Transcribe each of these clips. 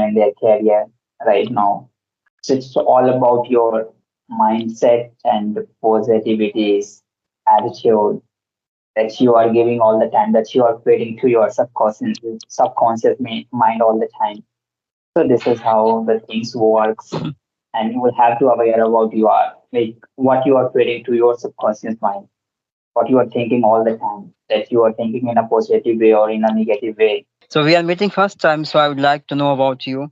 in their career right now. So it's all about your mindset and positivities, attitude that you are giving all the time, that you are creating to your subconscious mind all the time. So this is how the things works, and you will have to aware about you are like what you are creating to your subconscious mind, what you are thinking all the time, that you are thinking in a positive way or in a negative way. So we are meeting first time, so I would like to know about you.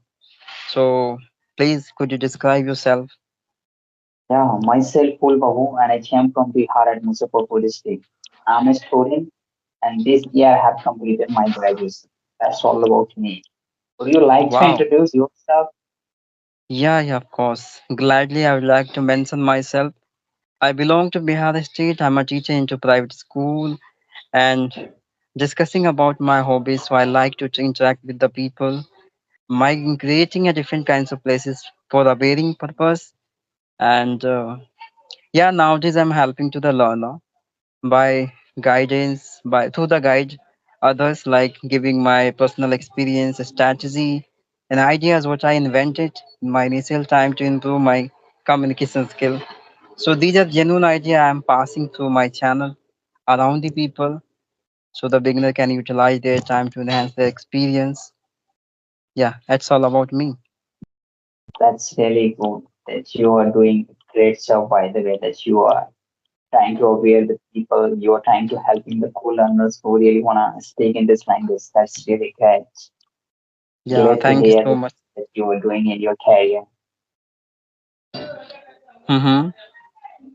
So please, could you describe yourself? Yeah, myself, Pul Babu, and I came from Bihar at Muzaffarpur district. I'm a student, and this year I have completed my graduation. That's all about me. Would you like to Wow. introduce yourself? Yeah, of course. Gladly, I would like to mention myself. I belong to Bihar State. I'm a teacher into private school and discussing about my hobbies. So I like to interact with the people, my creating a different kinds of places for a varying purpose. And yeah, nowadays I'm helping to the learner by guidance, by through the guide others, like giving my personal experience, strategy, and ideas what I invented in my initial time to improve my communication skill. So these are genuine idea I'm passing through my channel around the people so the beginner can utilize their time to enhance their experience. Yeah, that's all about me. That's really good that you are doing great job, by the way, that you are trying to aware the people, you are trying to helping the co-learners who really want to speak in this language. That's really great. Yeah, Glad to thank you hear so much. that you are doing in your career. Mm-hmm.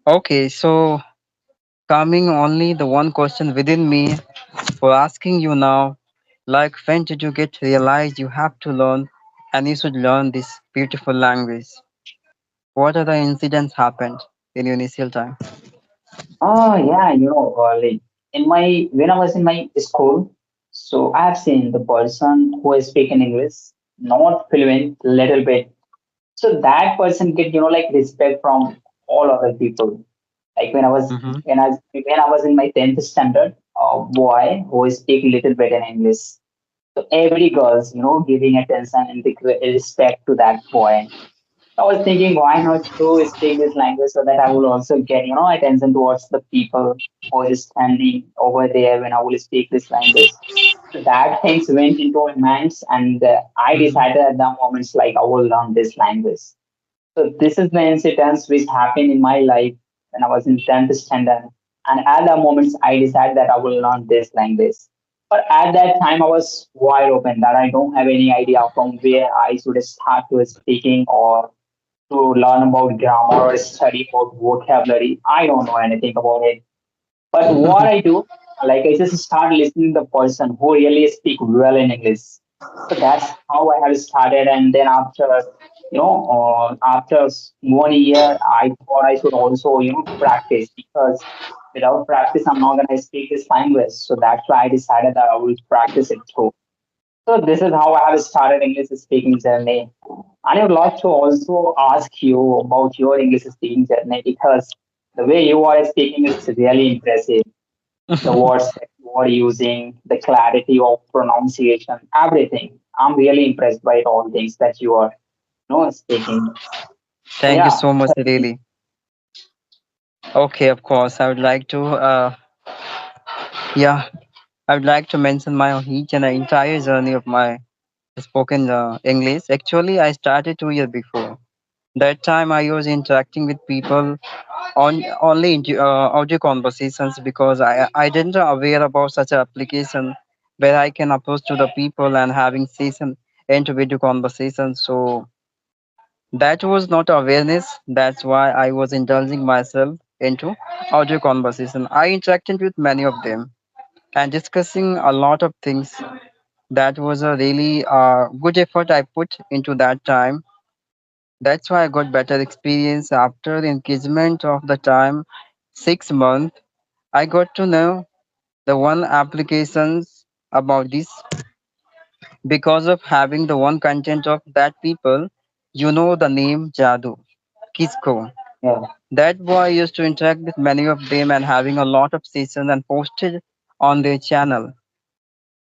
Okay, so coming only the one question within me for asking you now, like when did you get realize you have to learn and you should learn this beautiful language? What are the incidents happened in your initial time? Oh yeah, like in my when I was in my school, so I have seen the person who is speaking English, not fluent, little bit. So that person get like respect from all other people. Like Mm-hmm. when I was in my 10th standard, a boy who speak little bit in English. So every girls, giving attention and respect to that boy. I was thinking, why not to speak this language so that I will also get, attention towards the people who is standing over there when I will speak this language. So that things went into my mind, and I Mm-hmm. decided at that moment, like, I will learn this language. So this is the incidents which happened in my life when I was in 10th standard. And at that moment, I decided that I will learn this language. But at that time, I was wide open that I don't have any idea from where I should start to speaking or to learn about grammar or study about vocabulary. I don't know anything about it. But what I do, like I just start listening to the person who really speak well in English. So that's how I have started. And then after 1 year, I thought I should also, practice because without practice, I'm not gonna speak this language. So that's why I decided that I will practice it too. So this is how I have started English speaking journey. I would like to also ask you about your English speaking journey because the way you are speaking is really impressive. The words that you are using, the clarity of pronunciation, everything. I'm really impressed by all things that you are, speaking. So Thank you yeah, so much, tell me. really. Okay, of course. I would like to, yeah, I would like to mention my each and the entire journey of my spoken English. Actually, I started 2 years before. That time I was interacting with people on only audio conversations because I didn't aware about such an application where I can approach to the people and having session into video conversations. So that was not awareness. That's why I was indulging myself into audio conversation. I interacted with many of them and discussing a lot of things. That was a really good effort I put into that time. That's why I got better experience after the engagement of the time 6 months. I got to know the one applications about this because of having the one content of that people. You know the name Jadu, Kisko. Yeah, That boy used to interact with many of them and having a lot of sessions and posted on their channel.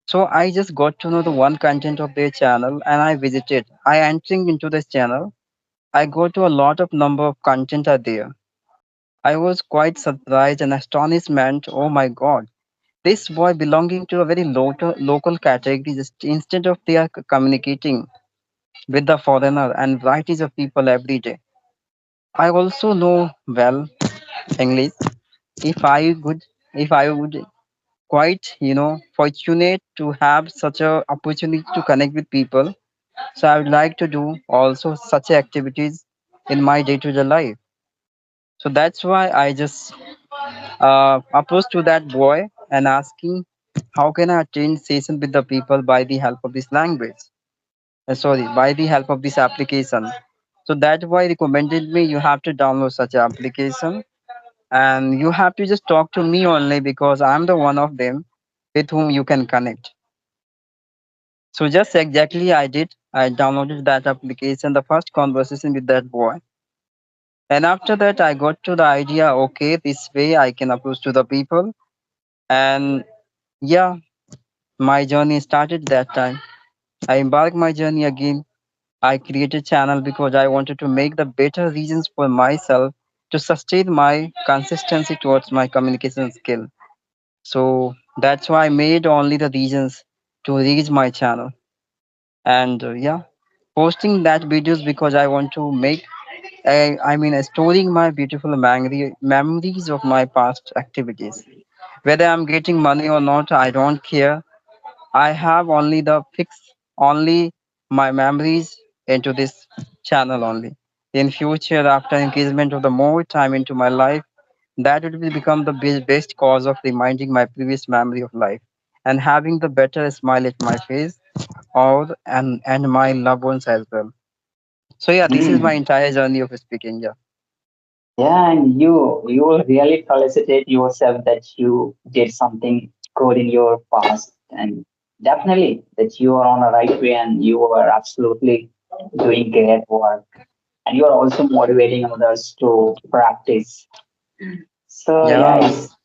So I just got to know the one content of their channel and I visited. I entering into this channel. I go to a lot of number of content are there. I was quite surprised and astonishment. Oh my god. This boy belonging to a very local category, just instead of they are communicating with the foreigner and varieties of people every day. I also know well English. If I would, if I would quite, fortunate to have such a opportunity to connect with people. So I would like to do also such activities in my day-to-day life. So that's why I just approached to that boy and asking, how can I attend session with the people by the help of this language? Sorry, by the help of this application. So that boy recommended me you have to download such an application and you have to just talk to me only because I'm the one of them with whom you can connect. So just exactly I did. I downloaded that application, the first conversation with that boy. And after that I got to the idea, okay, this way I can approach to the people. And yeah, my journey started that time. I embarked my journey again. I created channel because I wanted to make the better reasons for myself to sustain my consistency towards my communication skill. So that's why I made only the reasons to reach my channel. And yeah, posting that videos because I want to make storing my beautiful memories of my past activities. Whether I'm getting money or not, I don't care. I have only the fix, only my memories into this channel only. In future, after engagement of the more time into my life, that would be become the best cause of reminding my previous memory of life and having the better smile at my face or and my loved ones as well. So yeah, this is my Hmm. entire journey of speaking. Yeah. Yeah, and you will really felicitate yourself that you did something good in your past, and definitely that you are on the right way and you are absolutely doing great work, and you are also motivating others to practice. So yeah, Yeah. it's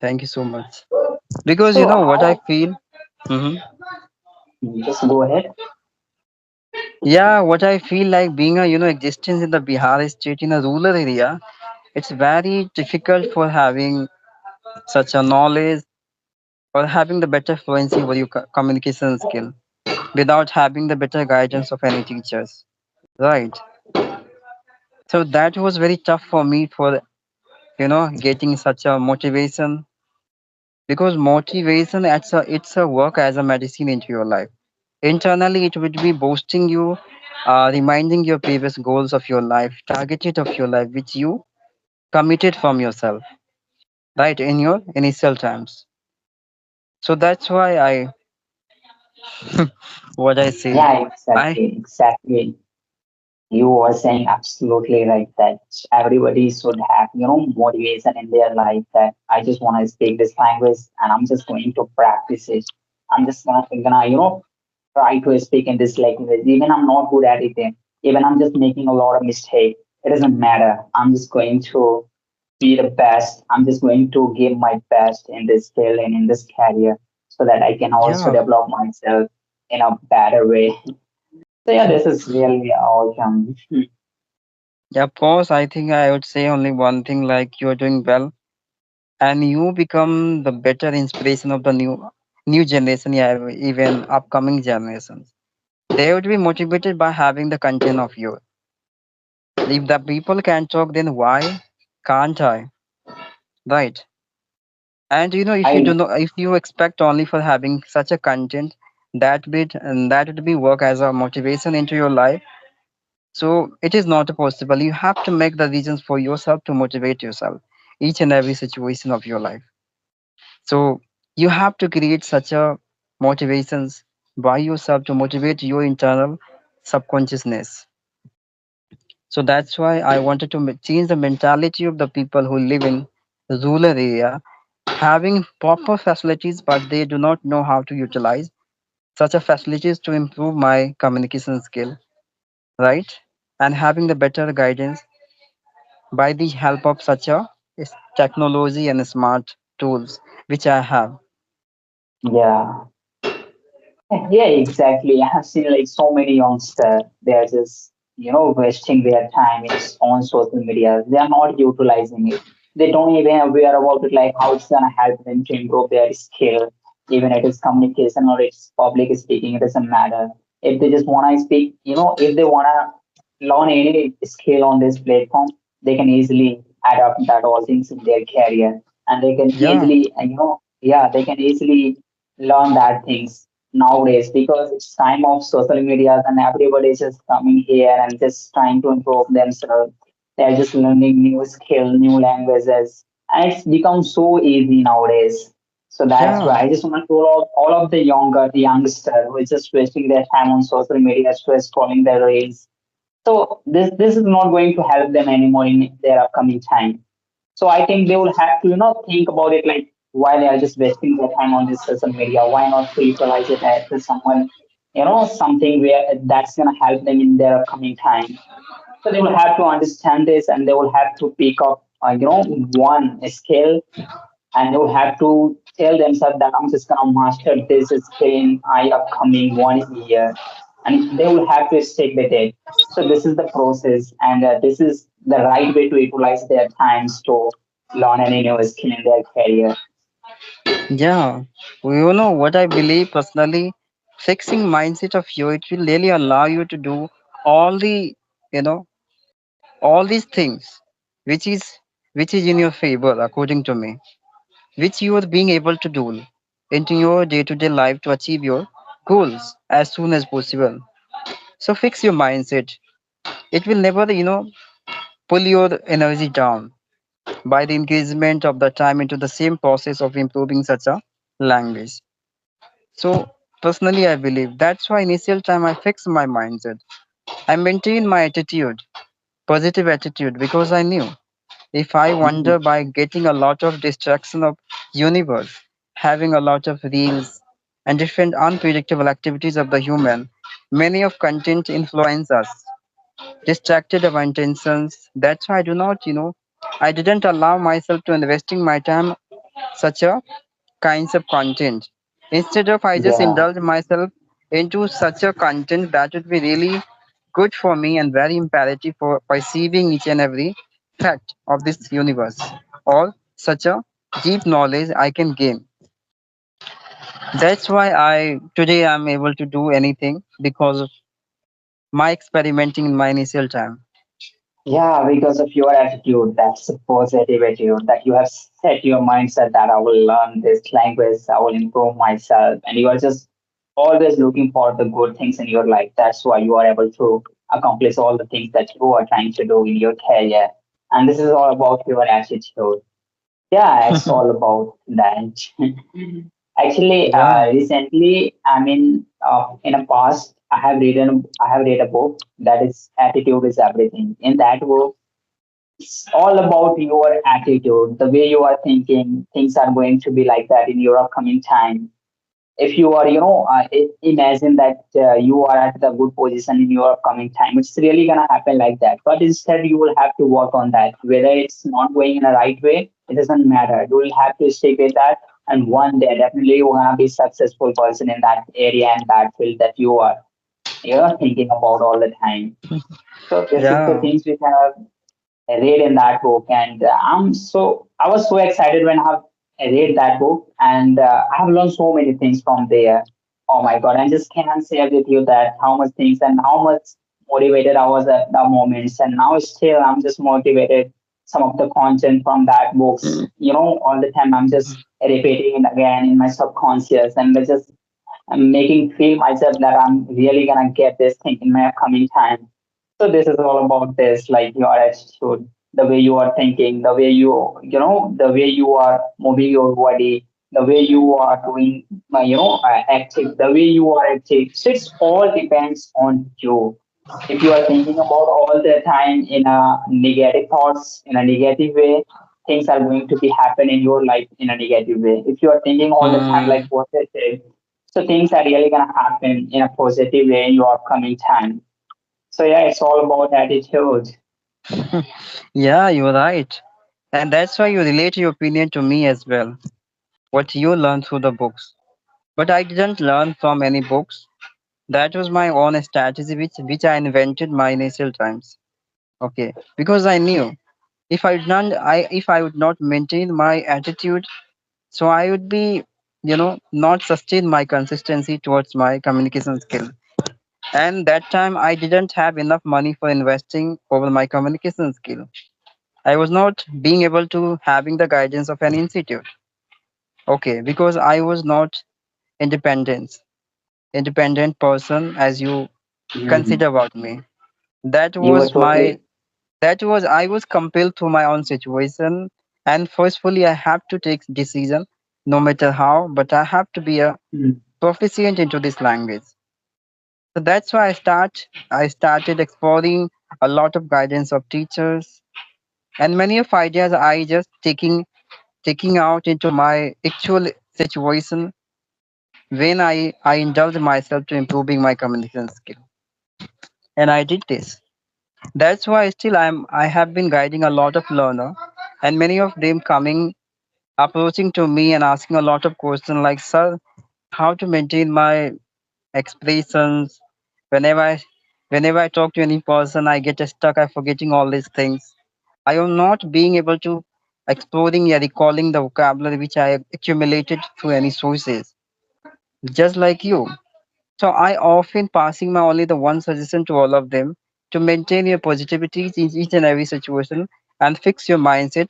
Thank you so much. Because you so know what I how feel. Hmm. just go ahead. Yeah, what I feel like being a existence in the Bihar state in a rural area, it's very difficult for having such a knowledge or having the better fluency over your communication skill without having the better guidance of any teachers. Right. So that was very tough for me for getting such a motivation because motivation it's a work as a medicine into your life. Internally, it would be boosting you, reminding your previous goals of your life, targeted of your life, which you committed from yourself, right, in your initial times. So that's why what I say, Yeah, I, exactly. You were saying absolutely right that everybody should have, motivation in their life that I just want to speak this language and I'm just going to practice it. I'm just gonna, try to speak in this language. Even I'm not good at it, even I'm just making a lot of mistake. It doesn't matter. I'm just going to be the best. I'm just going to give my best in this field and in this career so that I can also yeah, develop myself in a better way. So yeah, this is really awesome. yeah, of course, I think I would say only one thing like you're doing well and you become the better inspiration of the new generation, yeah, even upcoming generations. They would be motivated by having the content of you. If the people can talk, then why can't I? Right. And if you do I not, if you expect only for having such a content, that would be work as a motivation into your life. So it is not possible. You have to make the reasons for yourself to motivate yourself each and every situation of your life. So you have to create such a motivations by yourself to motivate your internal subconsciousness. So that's why I wanted to change the mentality of the people who live in rural area, having proper facilities, but they do not know how to utilize such a facilities to improve my communication skill, right? And having the better guidance by the help of such a technology and smart tools which I have. Yeah. Yeah, exactly. I have seen like so many youngsters, they are just, wasting their time on social media. They are not utilizing it. They don't even aware about it, like how it's gonna help them to improve their skill, even if it's communication or it's public speaking, it doesn't matter. If they just wanna speak, if they wanna learn any skill on this platform, they can easily adapt that all things in their career, and they can Yeah, easily, yeah, they can easily learn that things nowadays because it's time of social media and everybody is just coming here and just trying to improve themselves. They're just learning new skill, new languages, and it's become so easy nowadays. So that's yeah, why I just want to call out all of the youngster who is just wasting their time on social media, just scrolling their reels. So this is not going to help them anymore in their upcoming time. So I think they will have to, think about it like why they are just wasting their time on this social media. Why not to utilize it as someone, something where that's gonna help them in their upcoming time. So they will have to understand this and they will have to pick up, one skill, and they will have to tell themselves that I'm just gonna master this skill in my upcoming 1 year, and they will have to stick with it. So this is the process, and this is the right way to utilize their times to learn any new skill in their career. yeah. You know what I believe personally? Fixing mindset of you, it will really allow you to do all the, you know, all these things, which is which is in your favor, according to me, which you are being able to do into your day-to-day life to achieve your goals as soon as possible. So fix your mindset. It will never, pull your energy down by the engagement of the time into the same process of improving such a language. So personally, I believe that's why initial time I fixed my mindset. I maintained my attitude, positive attitude, because I knew if I Mm, wonder by getting a lot of distraction of universe, having a lot of reels and different unpredictable activities of the human, many of content influence us, distracted our intentions. That's why I do not, I didn't allow myself to investing my time such a kinds of content. Instead of I just yeah, indulge myself into such a content that would be really good for me and very imperative for perceiving each and every fact of this universe or such a deep knowledge I can gain. That's why I today I'm able to do anything because of my experimenting in my initial time. yeah, because of your attitude, that's a positive attitude that you have set your mindset that I will learn this language, I will improve myself, and you are just always looking for the good things in your life. That's why you are able to accomplish all the things that you are trying to do in your career. And this is all about your attitude. Yeah, it's all about that. Actually, Yeah. recently, in the past, I have read a book that is Attitude is Everything. In that book, it's all about your attitude, the way you are thinking. Things are going to be like that in your upcoming time. If you are, imagine that you are at the good position in your upcoming time, it's really gonna happen like that. But instead, you will have to work on that. Whether it's not going in the right way, it doesn't matter. You will have to stick with that, and one day definitely you're gonna be successful person in that area and that field that you're thinking about all the time. So this is the Yeah. things we have read in that book, and I was so excited when I have read that book, and I have learned so many things from there. Oh my god, I just can't share with you that how much things and how much motivated I was at the moments, and now still I'm just motivated. Some of the content from that books, all the time I'm just repeating it again in my subconscious, and it's just I'm making feel myself that I'm really gonna get this thing in my upcoming time. So this is all about this, like your attitude, the way you are thinking, the way the way you are moving your body, the way you are doing, active, the way you are active. So it's all depends on you. If you are thinking about all the time in a negative thoughts, in a negative way, things are going to be happen in your life in a negative way. If you are thinking all the time Hmm. like positive, so things are really gonna happen in a positive way in your upcoming time. So yeah, it's all about attitude. Yeah, you're right. And that's why you relate your opinion to me as well. What you learn through the books. But I didn't learn from any books. That was my own strategy, which I invented my initial times. Okay, because I knew if I would not maintain my attitude, so I would be, not sustain my consistency towards my communication skill. And that time I didn't have enough money for investing over my communication skill. I was not being able to having the guidance of an institute. Okay, because I was not independent, independent person as you consider Mhm. about me. That You were was my totally. that was I was compelled to my own situation, and forcefully I have to take decision no matter how, but I have to be a Mhm. proficient into this language. So that's why I started exploring a lot of guidance of teachers, and many of ideas I just taking out into my actual situation when I indulge myself to improving my communication skill. And I did this. That's why still I have been guiding a lot of learner, and many of them coming approaching to me and asking a lot of questions like, sir, how to maintain my expressions whenever I whenever I talk to any person, I get stuck. I forgetting all these things. I am not being able to exploring or recalling the vocabulary which I accumulated through any sources, just like you. So I often passing my only the one suggestion to all of them to maintain your positivity in each and every situation and fix your mindset.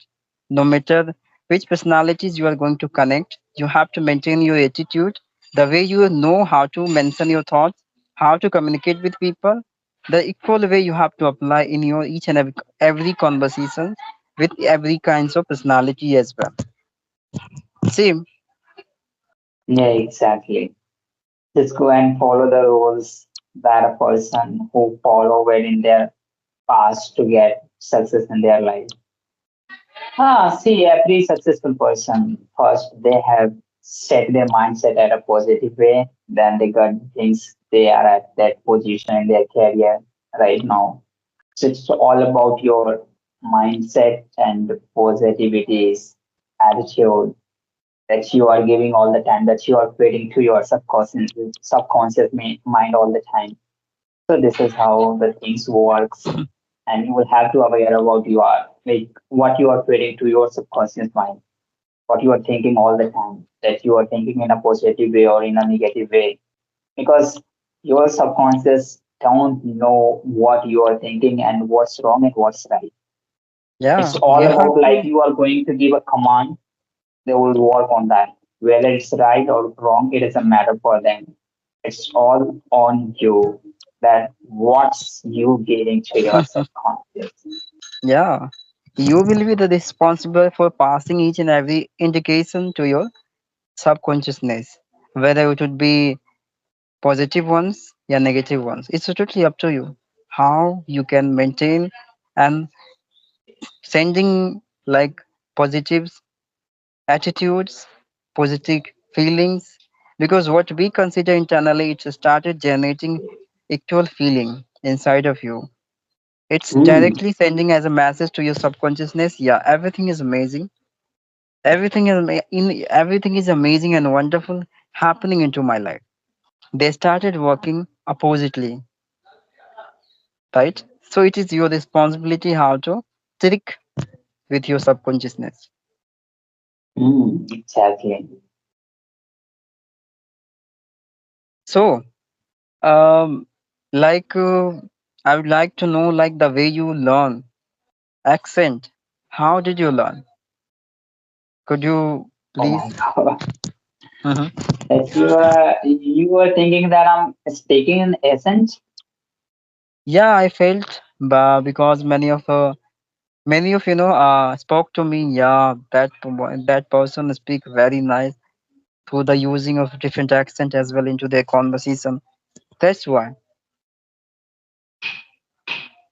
No matter which personalities you are going to connect, you have to maintain your attitude, the way you know how to mention your thoughts, how to communicate with people, the equal way you have to apply in your each and every conversation with every kinds of personality as well. Same. Yeah, exactly. Just go and follow the rules that a person who follow well in their past to get success in their life. See, every successful person, first they have set their mindset at a positive way, then they got things they are at that position in their career right now. So it's all about your mindset and positivities, attitude that you are giving all the time, that you are feeding to your subconscious mind all the time. So this is how the things works, and you will have to aware about you are like what you are feeding to your subconscious mind, what you are thinking all the time, that you are thinking in a positive way or in a negative way, because your subconscious don't know what you are thinking and what's wrong and what's right. It's Yeah, all you have about like to. you are going to give a command, they will work on that. Whether it's right or wrong, it doesn't matter for them. It's all on you that what's you giving to your subconscious. Yeah, you will be the responsible for passing each and every indication to your subconsciousness, whether it would be positive ones or negative ones. It's totally up to you how you can maintain and sending like positive attitudes, positive feelings, because what we consider internally, it started generating actual feeling inside of you. It's Mm. directly sending as a message to your subconsciousness. Yeah, everything is amazing. Everything is amazing and wonderful happening into my life. They started working oppositely, right? So it is your responsibility how to trick with your subconsciousness. Mm, exactly. So, um, like I would like to know like the way you learn accent. How did you learn? Could you Oh please? my god. Mhm. That you were thinking that I'm speaking in essence. Yeah, I felt, because many of spoke to me. Yeah, that person speak very nice through the using of different accent as well into their conversation. That's why.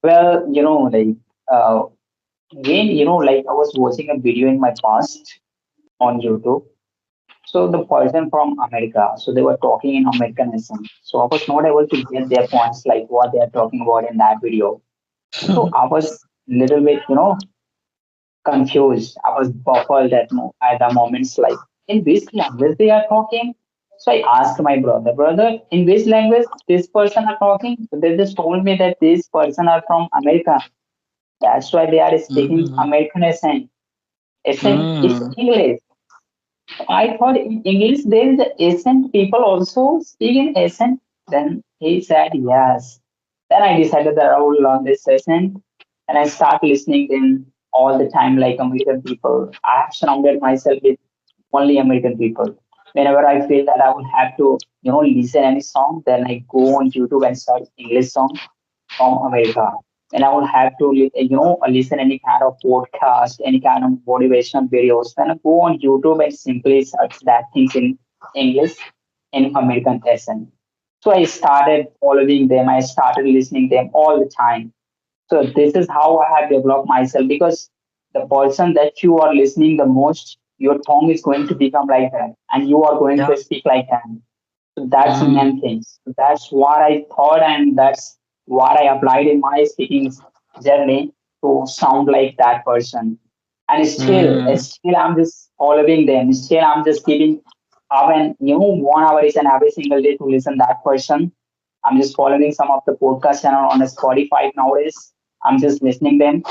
Well, like uh, when like I was watching a video in my past on YouTube. So the person from America, so they were talking in Americanism. So I was not able to get their points like what they are talking about in that video. So I was little bit, confused. I was baffled at the moments like in which language they are talking. So I asked my brother, in which language this person are talking? So they just told me that this person are from America. That's why they are speaking Mm-hmm. American accent. Accent is Mm. English. I thought in English there is a accent. People also speak in accent. Then he said yes. Then I decided that I will learn this accent, and I start listening them all the time like American people. I have surrounded myself with only American people. Whenever I feel that I will have to, listen any song, then I go on YouTube and search English song from America. And I would have to, listen any kind of podcast, any kind of motivational videos. Then I go on YouTube and simply search that things in English in American accent. So I started following them. I started listening them all the time. So this is how I have developed myself because the person that you are listening the most, your tongue is going to become like that, and you are going Yeah. to speak like that. So that's the Mm. main thing. So that's what I thought, and that's what I applied in my speaking journey to sound like that person. And Mm. still, I'm just following them. Still, I'm just giving even 1 hour is and every single day to listen that person. I'm just following some of the podcast channel on a Spotify nowadays. I'm just listening them.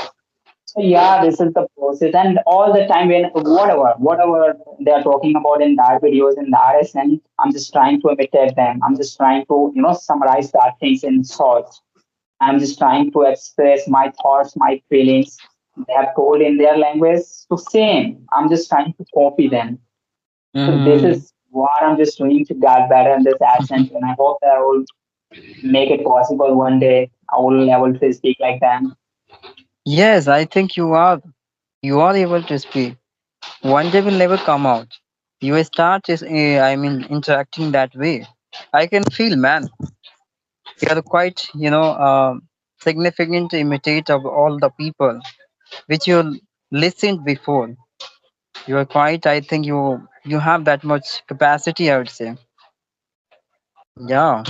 So yeah, this is the process, and all the time when whatever they are talking about in that videos in that essence, I'm just trying to imitate them. I'm just trying to summarize that things in short. I'm just trying to express my thoughts, my feelings. They have told in their language. So same, I'm just trying to copy them. So this Mm. is what I'm just doing to get better in this accent, and I hope that I will make it possible one day. I will be able to speak like them. Yes, I think you are. You are able to speak. One day will never come out. You will start I mean, interacting that way. I can feel, man. You are quite, significant imitate of all the people which you listened before. You are quite. I think you have that much capacity. I would say. Yeah.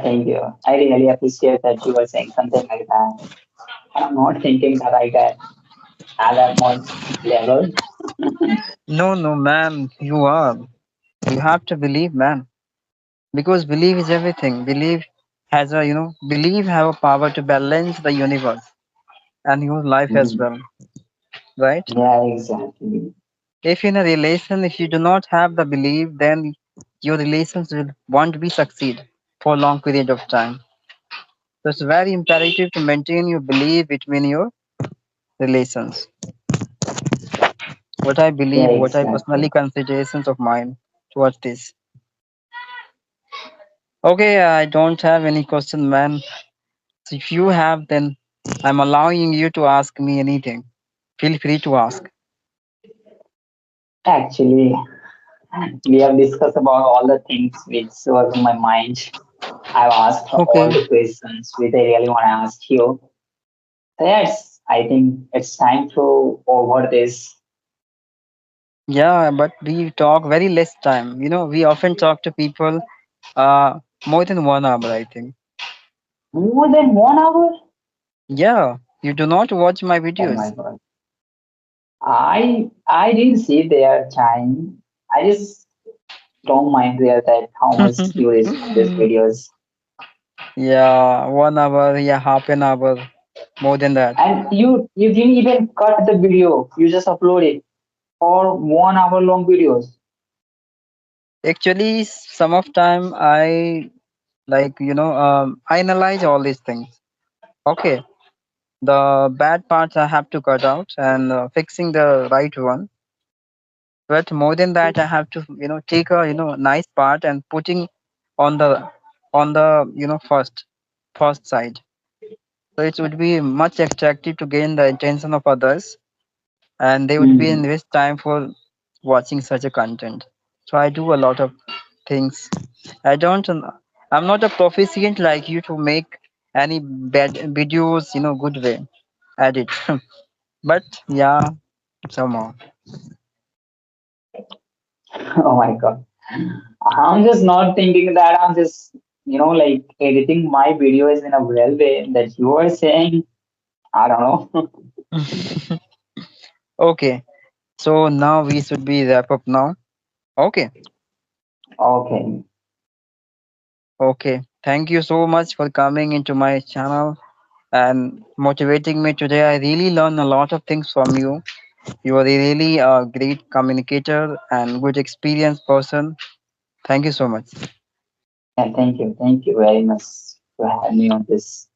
Thank you. I really appreciate that you were saying something like that. I'm not thinking that I can at that much level. No, no, man. You are. You have to believe, man. Because belief is everything. Belief have a power to balance the universe and your life as Mhm. well, right? Yeah, exactly. If in a relation, if you do not have the belief, then your relations will won't be succeed for a long period of time. So it's very imperative to maintain your belief between your relations. What I Yeah, believe, what I exactly. personally considerations of mine towards this. Okay, I don't have any question, man. So if you have, then I'm allowing you to ask me anything. Feel free to ask. Actually, we have discussed about all the things which was in my mind. I've asked all Okay. the questions which I really want to ask you. So yes, I think it's time to over this. Yeah, but we talk very less time. We often talk to people more than 1 hour, I think. More than 1 hour? Yeah, you do not watch my Oh my videos. god. I didn't see their time. I just don't mind there that how much you listen to these videos. Yeah, 1 hour, yeah, half an hour, more than that. And you didn't even cut the video. You just upload it for 1 hour long videos. Actually, some of time I I analyze all these things. Okay, the bad parts I have to cut out and fixing the right one. But more than that, I have to take a nice part and putting on the first side. So it would be much attractive to gain the attention of others, and they would be Hmm. invest time for watching such a content. So I do a lot of things. I don't. I'm not a proficient like you to make any bad videos, good way. Edit, but yeah, somehow. Oh my god. I'm just not thinking that I'm just, like editing my videos in a real way that you are saying. I don't know. Okay. So now we should be wrap up now. Okay. Okay. Okay. Thank you so much for coming into my channel and motivating me today. I really learned a lot of things from you. You are really a great communicator and good experienced person. Thank you so much. Yeah, thank you. Thank you very much for having me on this